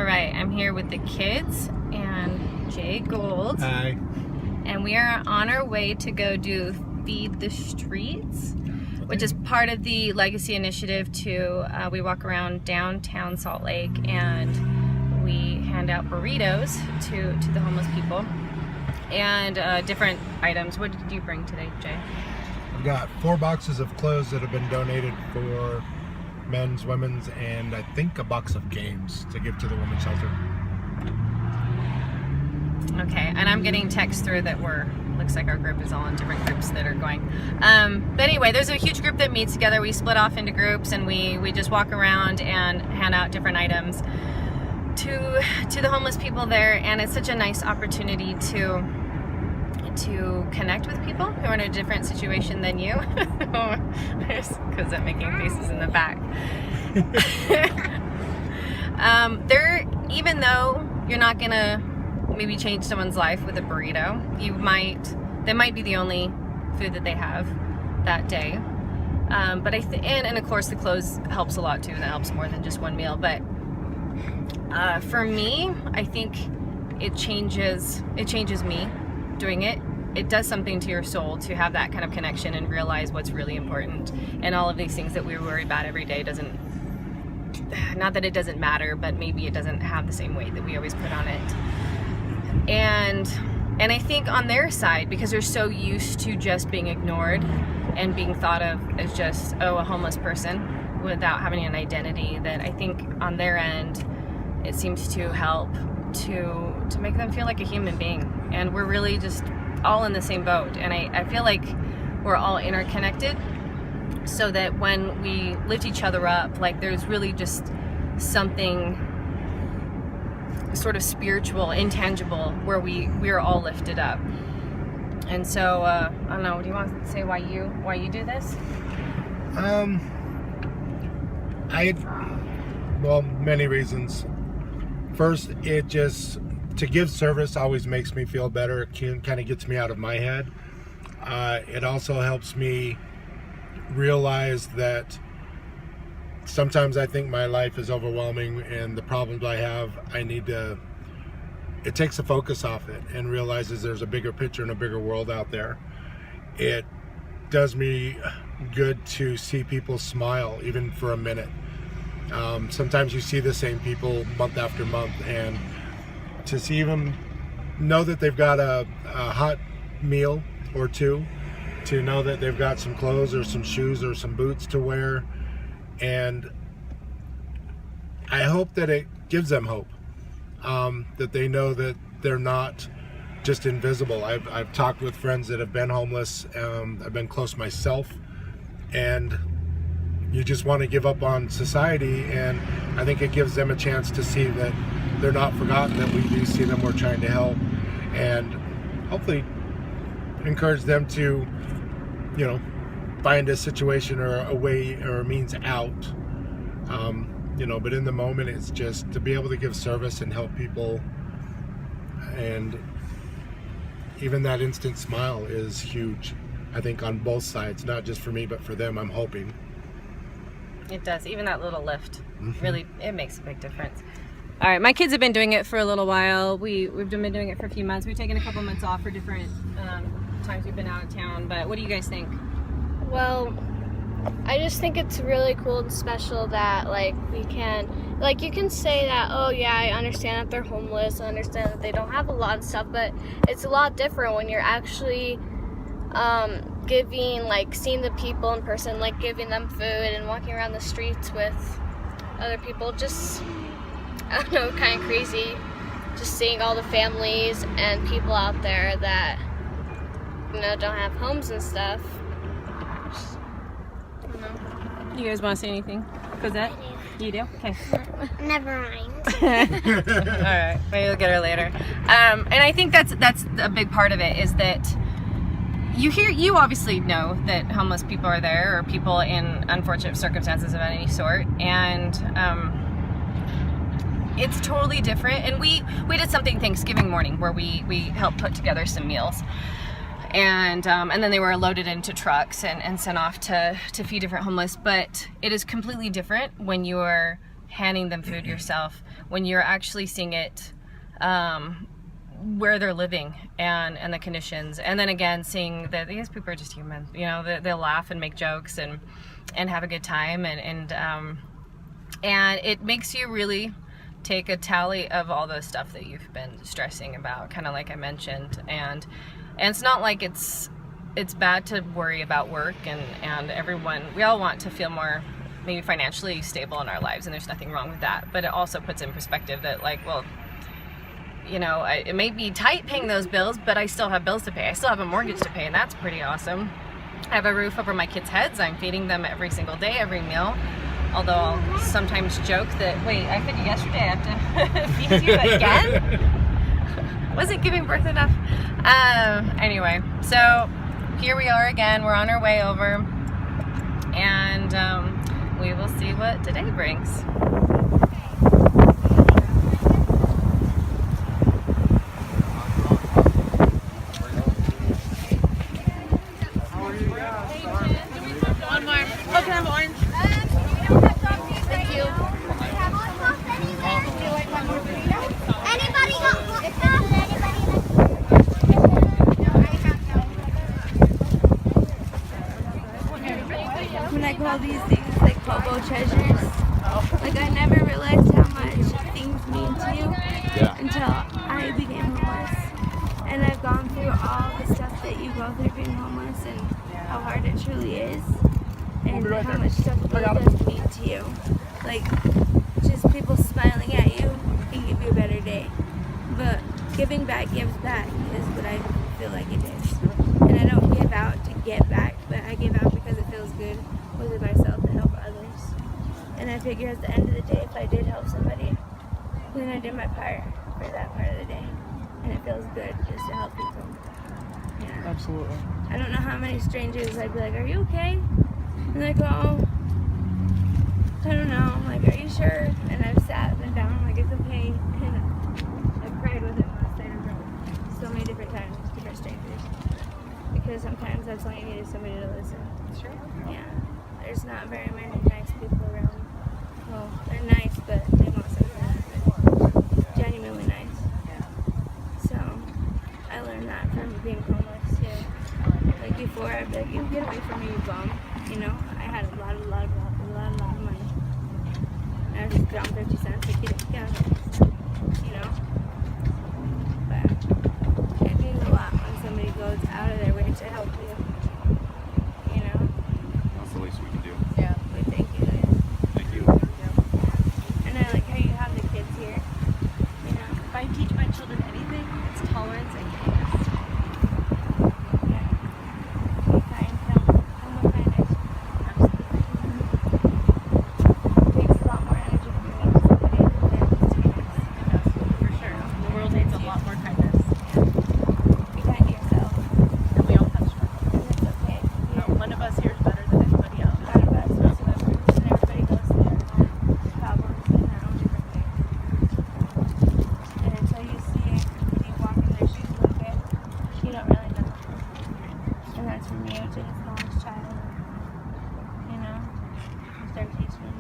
right, I'm here with the kids and Jay Gold. Hi. And we are on our way to go do Feed the Streets, which is part of the Legacy Initiative we walk around downtown Salt Lake and we hand out burritos to the homeless people and different items. What did you bring today, Jay? I've got 4 boxes of clothes that have been donated for men's, women's, and I think a box of games to give to the women's shelter. Okay, and I'm getting text through that looks like our group is all in different groups that are going. But anyway, there's a huge group that meets together. We split off into groups and we just walk around and hand out different items to the homeless people there. And it's such a nice opportunity to connect with people who are in a different situation than you. Because I'm making faces in the back. Even though you're not gonna maybe change someone's life with a burrito, that might be the only food that they have that day. But and of course the clothes helps a lot too, and that helps more than just one meal. But for me, I think it changes me doing it. It does something to your soul to have that kind of connection and realize what's really important. And all of these things that we worry about every day not that it doesn't matter, but maybe it doesn't have the same weight that we always put on it. And I think on their side, because they're so used to just being ignored and being thought of as just, a homeless person without having an identity, that I think on their end, it seems to help to make them feel like a human being. And we're really just all in the same boat. And I feel like we're all interconnected, so that when we lift each other up, like there's really just something sort of spiritual, intangible, where we're all lifted up. And so I don't know, do you want to say why you do this? Many reasons. First, to give service always makes me feel better. It kind of gets me out of my head. It also helps me realize that sometimes I think my life is overwhelming and the problems I have, it takes the focus off it and realizes there's a bigger picture and a bigger world out there. It does me good to see people smile, even for a minute. Sometimes you see the same people month after month, and to see them know that they've got a hot meal or two, to know that they've got some clothes or some shoes or some boots to wear. And I hope that it gives them hope, that they know that they're not just invisible. I've talked with friends that have been homeless. I've been close myself, and you just want to give up on society, and I think it gives them a chance to see that they're not forgotten, that we do see them, we're trying to help, and hopefully encourage them to, find a situation or a way or a means out. But in the moment, it's just to be able to give service and help people, and even that instant smile is huge, I think, on both sides, not just for me but for them, I'm hoping. It does. Even that little lift, really, it makes a big difference. All right, my kids have been doing it for a little while. We've been doing it for a few months. We've taken a couple months off for different times we've been out of town. But what do you guys think? Well, I just think it's really cool and special that you can say that, oh yeah, I understand that they're homeless, I understand that they don't have a lot of stuff, but it's a lot different when you're actually seeing the people in person, giving them food and walking around the streets with other people. Just, I don't know, kind of crazy, just seeing all the families and people out there that don't have homes and stuff. I don't know. You guys want to say anything? Cosette? You do? Okay. Never mind. All right, maybe we'll get her later. And I think that's a big part of it, is that you obviously know that homeless people are there, or people in unfortunate circumstances of any sort, and it's totally different. And we did something Thanksgiving morning where we helped put together some meals, and then they were loaded into trucks and sent off to feed different homeless. But it is completely different when you're handing them food yourself when you're actually seeing it where they're living and the conditions, and then again seeing that these people are just human, you know, they'll laugh and make jokes and have a good time, and it makes you really take a tally of all the stuff that you've been stressing about, kind of like I mentioned, and it's not like it's bad to worry about work, and everyone, we all want to feel more maybe financially stable in our lives, and there's nothing wrong with that, but it also puts in perspective that, like, well, you know, it may be tight paying those bills, but I still have bills to pay. I still have a mortgage to pay, and that's pretty awesome. I have a roof over my kids' heads. I'm feeding them every single day, every meal. Although I'll sometimes joke that, wait, I fed you yesterday, I have to feed you again? Wasn't giving birth enough. Anyway, so here we are again. We're on our way over, and we will see what today brings. When I call these things like hobo treasures, like I never realized how much things mean to you until I became homeless. And I've gone through all the stuff that you go through being homeless and how hard it truly is, and how much stuff really does mean to you. Like, just people smiling at you can give you a better day. But giving back gives back is what I feel like it is. And I don't give out to get back, but I give out because it feels good within myself to help others. And I figure at the end of the day, if I did help somebody, then I did my part for that part of the day. And it feels good just to help people. Yeah. Absolutely. I don't know how many strangers I'd be like, are you okay? And they go, oh, I don't know. I'm like, are you sure? And I've sat them down, I'm like, it's okay. And I've cried with them last night in room so many different times, different strangers. Because sometimes that's all you need is somebody to listen. Sure. Yeah. There's not very many nice people around. Well, they're nice, but they want something genuinely nice. So I learned that from being homeless too. Like before, I'd be like, you get away from me, you bum. You know, I had a lot of money. And I was just down 50 cents to get out of here. You know? But it means a lot when somebody goes out of their way to help you. You know? That's the least we can do. Yeah. But thank you guys. Thank you. And I like how you have the kids here. You know? If I teach my children anything, it's tolerance and kindness. Yeah. Be kind. Come with kindness. It takes a lot more energy from me to somebody than to you. For sure. The world needs a lot more kindness. Be kind to yourself. And we all have struggles. And it's okay. One of us here is better than anybody else. None of us whatsoever. And everybody goes through their own problems and their own different things. And until you see it, you walk in their shoes a little bit, you don't really know. And that's from you to the smallest child. You know? You start teaching them